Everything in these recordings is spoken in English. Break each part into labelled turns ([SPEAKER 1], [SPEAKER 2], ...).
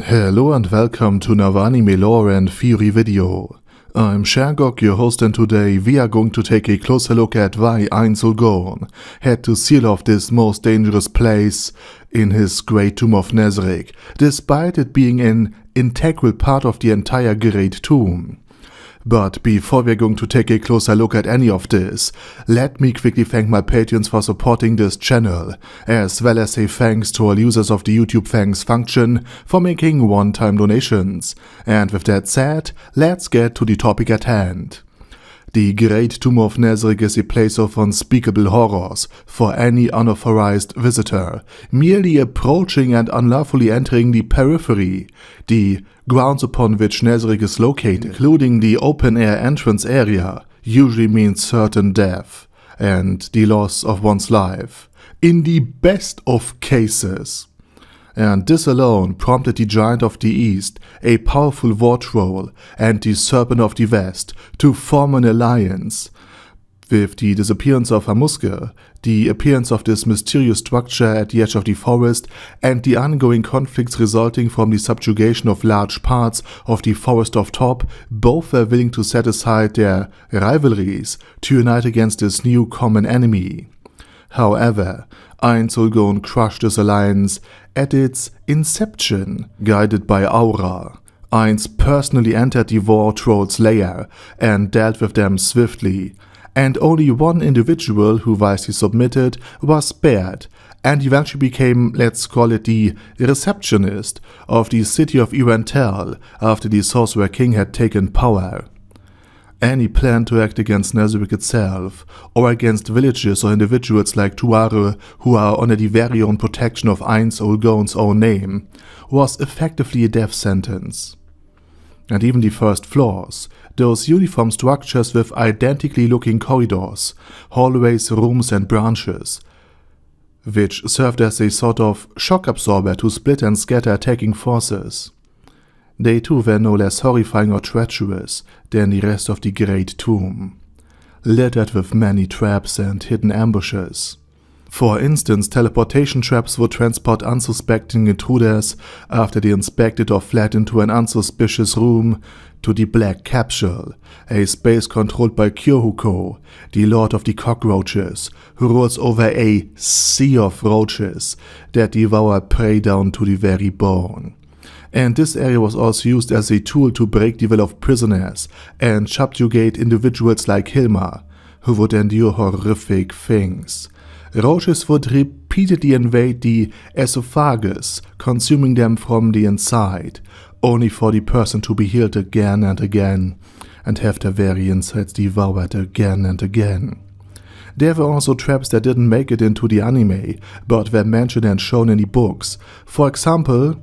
[SPEAKER 1] Hello and welcome to another anime lore and theory video. I'm Shergok, your host, and today we are going to take a closer look at why Ainz Ooal Gown had to seal off this most dangerous place in his Great Tomb of Nazarick, despite it being an integral part of the entire Great Tomb. But before we're going to take a closer look at any of this, let me quickly thank my patrons for supporting this channel, as well as say thanks to all users of the YouTube thanks function for making one-time donations. And with that said, let's get to the topic at hand. The Great Tomb of Nazarick is a place of unspeakable horrors for any unauthorized visitor, merely approaching and unlawfully entering the periphery, the grounds upon which Nazarick is located, including the open-air entrance area, usually means certain death and the loss of one's life, in the best of cases. And this alone prompted the Giant of the East, a powerful war troll, and the Serpent of the West to form an alliance. With the disappearance of Hamuske, the appearance of this mysterious structure at the edge of the forest, and the ongoing conflicts resulting from the subjugation of large parts of the Forest of Top, both were willing to set aside their rivalries to unite against this new common enemy. However, Ainz Ooal Gown crushed this alliance at its inception, guided by Aura. Ainz personally entered the war troll's lair and dealt with them swiftly, and only one individual who wisely submitted was spared, and eventually became, let's call it, the receptionist of the city of Irantel after the Sorcerer King had taken power. Any plan to act against Nazarick itself, or against villages or individuals like Tuare who are under the very own protection of Ainz Ooal Gown's own name, was effectively a death sentence. And even the first floors, those uniform structures with identically looking corridors, hallways, rooms and branches, which served as a sort of shock absorber to split and scatter attacking forces. They too were no less horrifying or treacherous than the rest of the Great Tomb, littered with many traps and hidden ambushes. For instance, teleportation traps would transport unsuspecting intruders after they inspected or fled into an unsuspicious room to the Black Capsule, a space controlled by Kyohuko, the Lord of the Cockroaches, who rules over a sea of roaches that devour prey down to the very bone. And this area was also used as a tool to break the will of prisoners and subjugate individuals like Hilma, who would endure horrific things. Roaches would repeatedly invade the esophagus, consuming them from the inside, only for the person to be healed again and again, and have their very insides devoured again and again. There were also traps that didn't make it into the anime, but were mentioned and shown in the books. For example,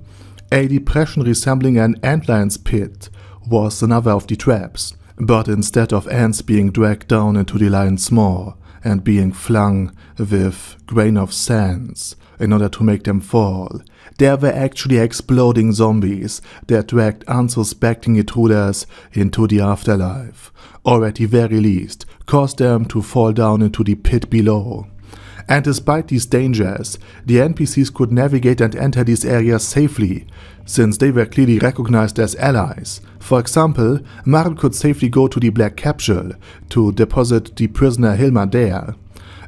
[SPEAKER 1] a depression resembling an antlion's pit was another of the traps, but instead of ants being dragged down into the lion's maw and being flung with grain of sands in order to make them fall, there were actually exploding zombies that dragged unsuspecting intruders into the afterlife, or at the very least caused them to fall down into the pit below. And despite these dangers, the NPCs could navigate and enter these areas safely, since they were clearly recognized as allies. For example, Marl could safely go to the Black Capsule to deposit the prisoner Hilma there.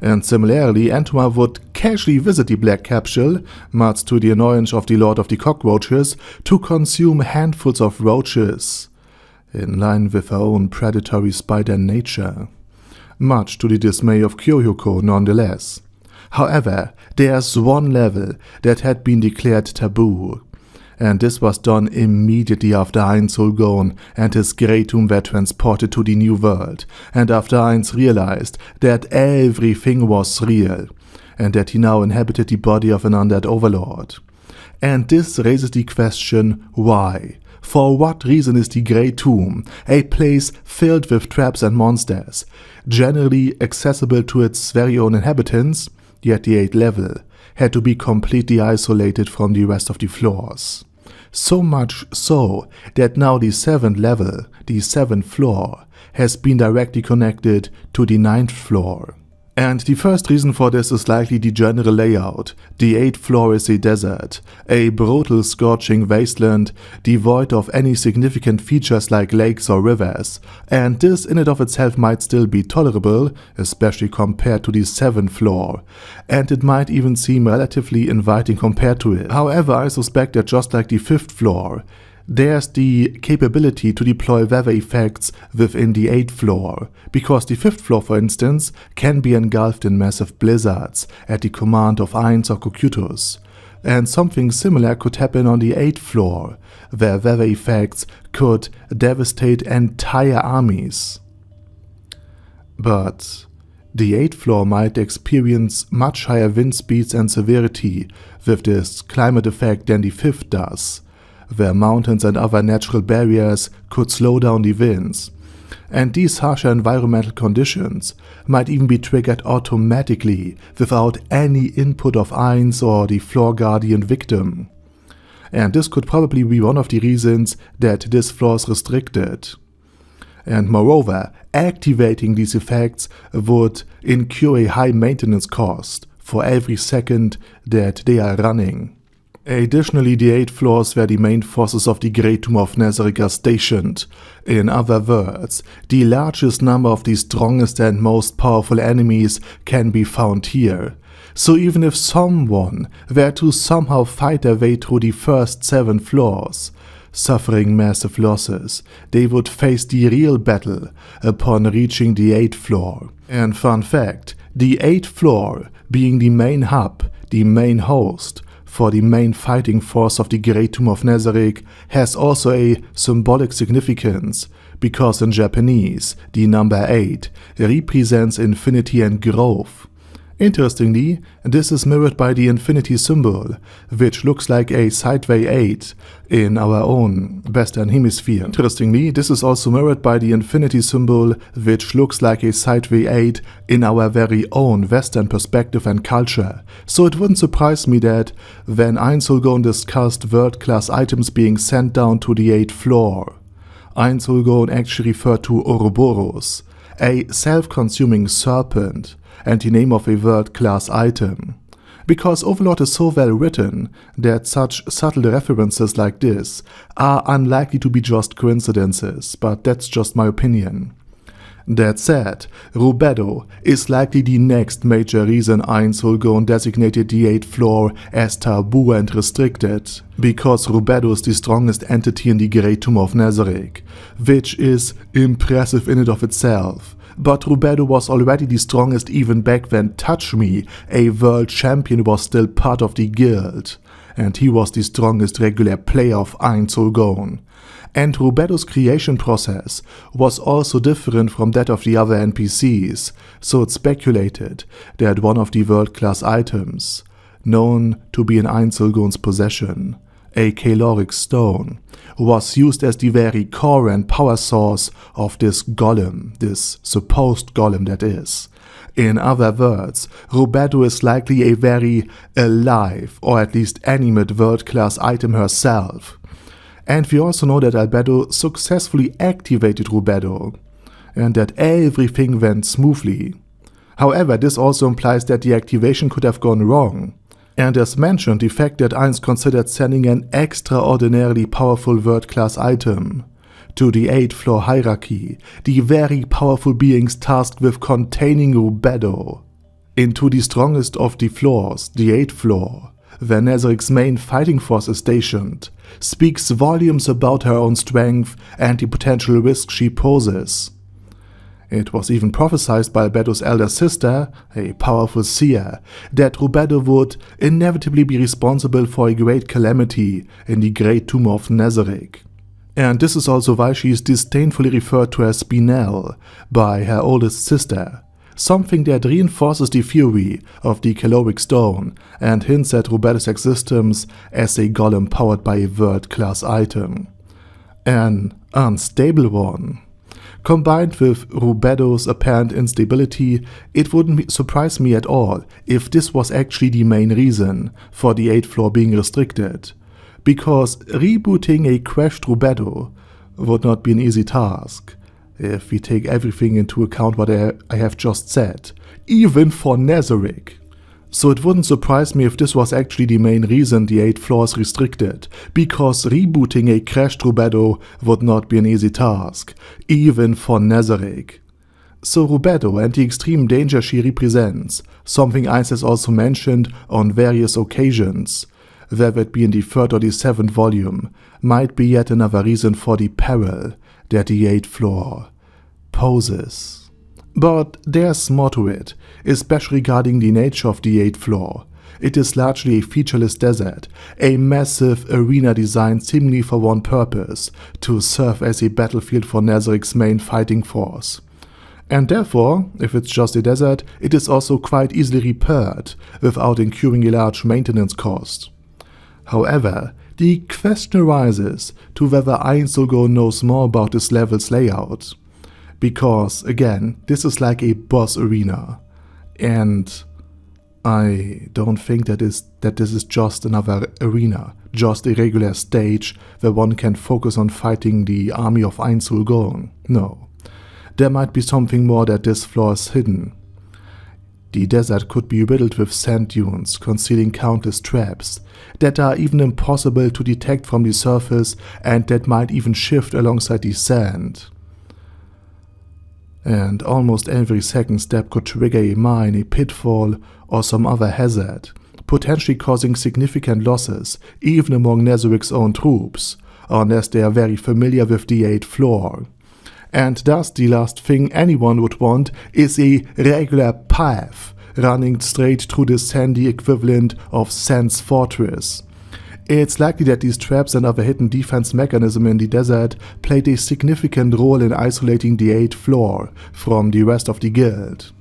[SPEAKER 1] And similarly, Antuma would casually visit the Black Capsule, much to the annoyance of the Lord of the Cockroaches, to consume handfuls of roaches, in line with her own predatory spider nature. Much to the dismay of Kyohuko nonetheless. However, there's one level that had been declared taboo, and this was done immediately after Ainz Ooal Gown and his Great Tomb were transported to the New World, and after Ainz realized that everything was real, and that he now inhabited the body of an undead overlord. And this raises the question, why? For what reason is the Great Tomb, a place filled with traps and monsters, generally accessible to its very own inhabitants, yet the 8th level had to be completely isolated from the rest of the floors? So much so that now the 7th level, the 7th floor, has been directly connected to the 9th floor. And the first reason for this is likely the general layout. The 8th floor is a desert, a brutal scorching wasteland devoid of any significant features like lakes or rivers, and this in and of itself might still be tolerable, especially compared to the 7th floor, and it might even seem relatively inviting compared to it. However, I suspect that just like the 5th floor, there's the capability to deploy weather effects within the 8th floor, because the 5th floor, for instance, can be engulfed in massive blizzards at the command of Ainz or Cocytus, and something similar could happen on the 8th floor, where weather effects could devastate entire armies. But the 8th floor might experience much higher wind speeds and severity with this climate effect than the 5th does, where mountains and other natural barriers could slow down the winds, and these harsher environmental conditions might even be triggered automatically without any input of Ainz or the floor guardian victim. And this could probably be one of the reasons that this floor is restricted. And moreover, activating these effects would incur a high maintenance cost for every second that they are running. Additionally, the 8th floor is where the main forces of the Great Tomb of Nazarick are stationed. In other words, the largest number of the strongest and most powerful enemies can be found here. So even if someone were to somehow fight their way through the first 7 floors, suffering massive losses, they would face the real battle upon reaching the 8th floor. And fun fact, the 8th floor being the main hub, the main host, for the main fighting force of the Great Tomb of Nazarick has also a symbolic significance, because in Japanese, the number 8 represents infinity and growth. Interestingly, this is mirrored by the infinity symbol, which looks like a sideway 8 in our own Western Hemisphere. Interestingly, this is also mirrored by the infinity symbol, which looks like a sideway 8 in our very own Western perspective and culture. So it wouldn't surprise me that when Ainz Ooal Gown discussed world-class items being sent down to the 8th floor, Ainz Ooal Gown actually referred to Ouroboros, a self-consuming serpent, and the name of a world-class item. Because Overlord is so well written that such subtle references like this are unlikely to be just coincidences, but that's just my opinion. That said, Rubedo is likely the next major reason Ainz Ooal Gown designated the 8th floor as taboo and restricted, because Rubedo is the strongest entity in the Great Tomb of Nazarick, which is impressive in and of itself. But Rubedo was already the strongest even back when Touch Me, a world champion, was still part of the guild, and he was the strongest regular player of Ainz Ooal Gown. And Rubedo's creation process was also different from that of the other NPCs, so it's speculated that one of the world-class items, known to be in Ainz Ooal Gown's possession, a caloric stone, was used as the very core and power source of this golem, this supposed golem that is. In other words, Rubedo is likely a very alive, or at least animate world-class item herself. And we also know that Albedo successfully activated Rubedo, and that everything went smoothly. However, this also implies that the activation could have gone wrong. And as mentioned, the fact that Ainz considered sending an extraordinarily powerful world-class item to the 8th floor hierarchy, the very powerful beings tasked with containing Rubedo, into the strongest of the floors, the 8th floor, where Nazarick's main fighting force is stationed, speaks volumes about her own strength and the potential risk she poses. It was even prophesied by Albedo's elder sister, a powerful seer, that Rubedo would inevitably be responsible for a great calamity in the Great Tomb of Nazarick. And this is also why she is disdainfully referred to as Spinel by her oldest sister, something that reinforces the theory of the caloric stone and hints at Rubedo's existence as a golem powered by a world-class item. An unstable one. Combined with Rubedo's apparent instability, it wouldn't surprise me at all if this was actually the main reason for the 8th floor being restricted, because rebooting a crashed Rubedo would not be an easy task, if we take everything into account what I have just said, even for Nazarick. So it wouldn't surprise me if this was actually the main reason the 8th floor is restricted, because rebooting a crashed Rubedo would not be an easy task, even for Nazarick. So Rubedo and the extreme danger she represents, something Ainz has also mentioned on various occasions, whether it be in the 3rd or the 7th volume, might be yet another reason for the peril that the 8th floor poses. But there's more to it, especially regarding the nature of the 8th floor. It is largely a featureless desert, a massive arena designed seemingly for one purpose, to serve as a battlefield for Nazarick's main fighting force. And therefore, if it's just a desert, it is also quite easily repaired, without incurring a large maintenance cost. However, the question arises to whether Ainz Ooal Gown knows more about this level's layout. Because, again, this is like a boss arena, and I don't think that this is just another arena, just a regular stage where one can focus on fighting the army of Ainz Ooal Gown. No, there might be something more that this floor is hidden. The desert could be riddled with sand dunes, concealing countless traps that are even impossible to detect from the surface and that might even shift alongside the sand. And almost every second step could trigger a mine, a pitfall, or some other hazard, potentially causing significant losses, even among Nazarick's own troops, unless they are very familiar with the 8th floor. And thus the last thing anyone would want is a regular path running straight through the sandy equivalent of Sand's fortress. It's likely that these traps and other hidden defense mechanisms in the desert played a significant role in isolating the 8th floor from the rest of the guild.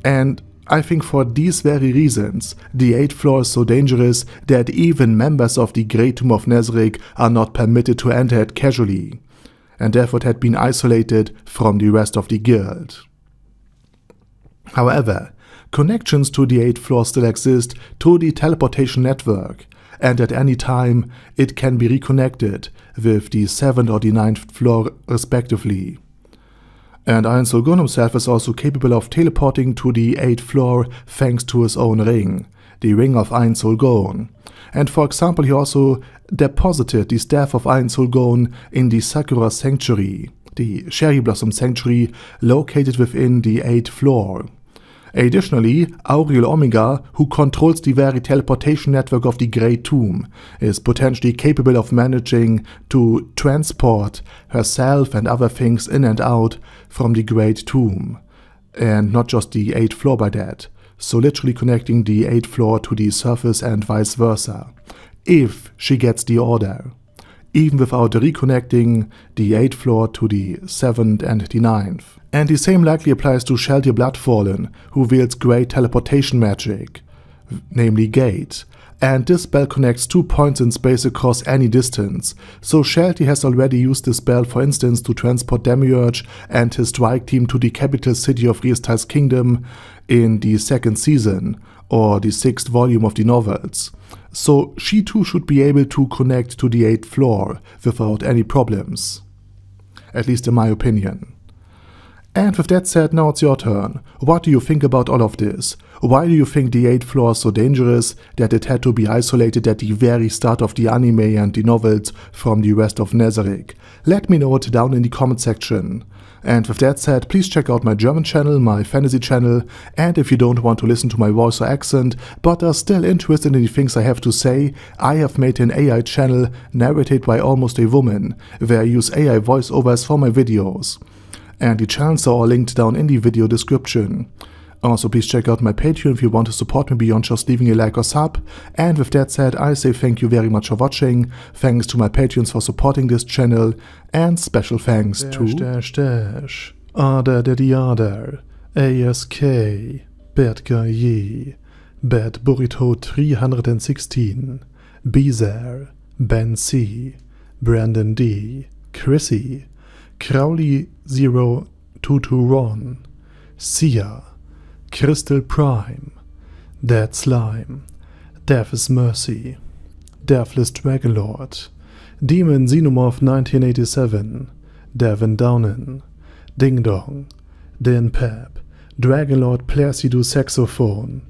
[SPEAKER 1] And I think for these very reasons, the 8th floor is so dangerous that even members of the Great Tomb of Nazarick are not permitted to enter it casually, and therefore it had been isolated from the rest of the guild. However, connections to the 8th floor still exist through the teleportation network, and at any time it can be reconnected with the 7th or the 9th floor respectively. And Ainz Ooal Gown himself is also capable of teleporting to the 8th floor thanks to his own ring, the Ring of Ainz Ooal Gown. And for example, he also deposited the Staff of Ainz Ooal Gown in the Sakura Sanctuary, the Cherry Blossom Sanctuary located within the 8th floor. Additionally, Auriel Omega, who controls the very teleportation network of the Great Tomb, is potentially capable of managing to transport herself and other things in and out from the Great Tomb, and not just the 8th floor by that, so literally connecting the 8th floor to the surface and vice versa, if she gets the order, even without reconnecting the 8th floor to the 7th and the 9th. And the same likely applies to Sheltie Bloodfallen, who wields great teleportation magic, namely Gate, and this spell connects 2 points in space across any distance, so Sheltie has already used this spell for instance to transport Demiurge and his strike team to the capital city of Riestal's kingdom in the 2nd season, or the 6th volume of the novels. So she too should be able to connect to the 8th floor without any problems, at least in my opinion. And with that said, now it's your turn. What do you think about all of this? Why do you think the 8th floor is so dangerous that it had to be isolated at the very start of the anime and the novels from the rest of Nazarick? Let me know it down in the comment section. And with that said, please check out my German channel, my fantasy channel, and if you don't want to listen to my voice or accent, but are still interested in the things I have to say, I have made an AI channel narrated by almost a woman, where I use AI voiceovers for my videos. And the channels are all linked down in the video description. Also, please check out my Patreon if you want to support me beyond just leaving a like or sub. And with that said, I say thank you very much for watching, thanks to my Patreons for supporting this channel, and special thanks to Ada Daddy Ada, ASK, Bad Guy Ye, Bad Burrito 316, Bezer, Ben C, Brandon D, Chrissy, Crowley 022Ron, Sia, Crystal Prime, Dead Slime, Death is Mercy, Deathless Dragonlord, Demon Xenomorph 1987, Devin Downen, Ding Dong, Din Pep, Dragonlord Placido Saxophon,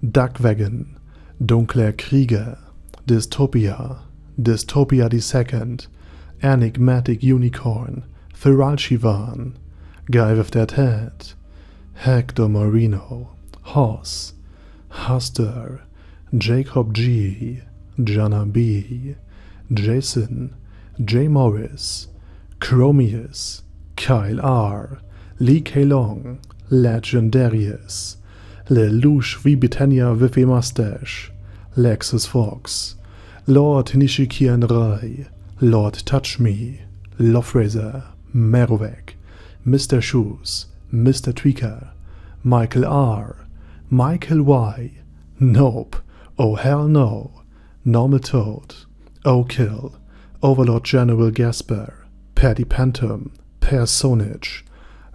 [SPEAKER 1] Duckwagon, Dunkler Krieger, Dystopia, Dystopia II, Enigmatic Unicorn, Thiralchivan, Guy with That Head, Hector Moreno, Hoss, Huster, Jacob G, Jana B, Jason, J. Morris, Chromius, Kyle R, Lee K. Long, Legendarius, Lelouch V. Britannia with a Mustache, Lexus Fox, Lord Nishikian Rai, Lord Touch Me, Lofrazer, Merovec, Mr. Shoes, Mr. Tweaker, Michael R, Michael Y, Nope, Oh Hell No, Normal Toad, O'Kill, Overlord General Gasper, Paddy Pantum, Personage,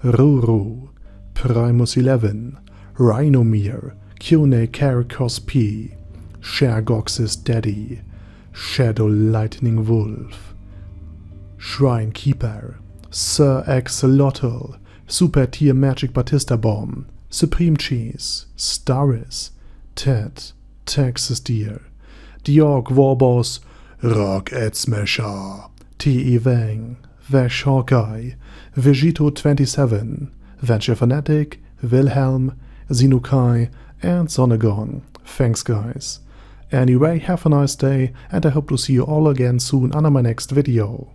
[SPEAKER 1] Ruru, Primus 11, Rhinomere, Cune Caracos P, Shergox's Daddy, Shadow Lightning Wolf, Shrine Keeper, Sir Axolotl, Super Tier Magic Batista Bomb, Supreme Cheese, Staris, Ted, Texas Deer, Diorg Warboss, Rock Ed Smasher, T.E. Wang, Vash Hawkeye, Vegito 27, Venture Fanatic, Wilhelm, Zinukai, and Sonagon. Thanks guys. Anyway, have a nice day, and I hope to see you all again soon under my next video.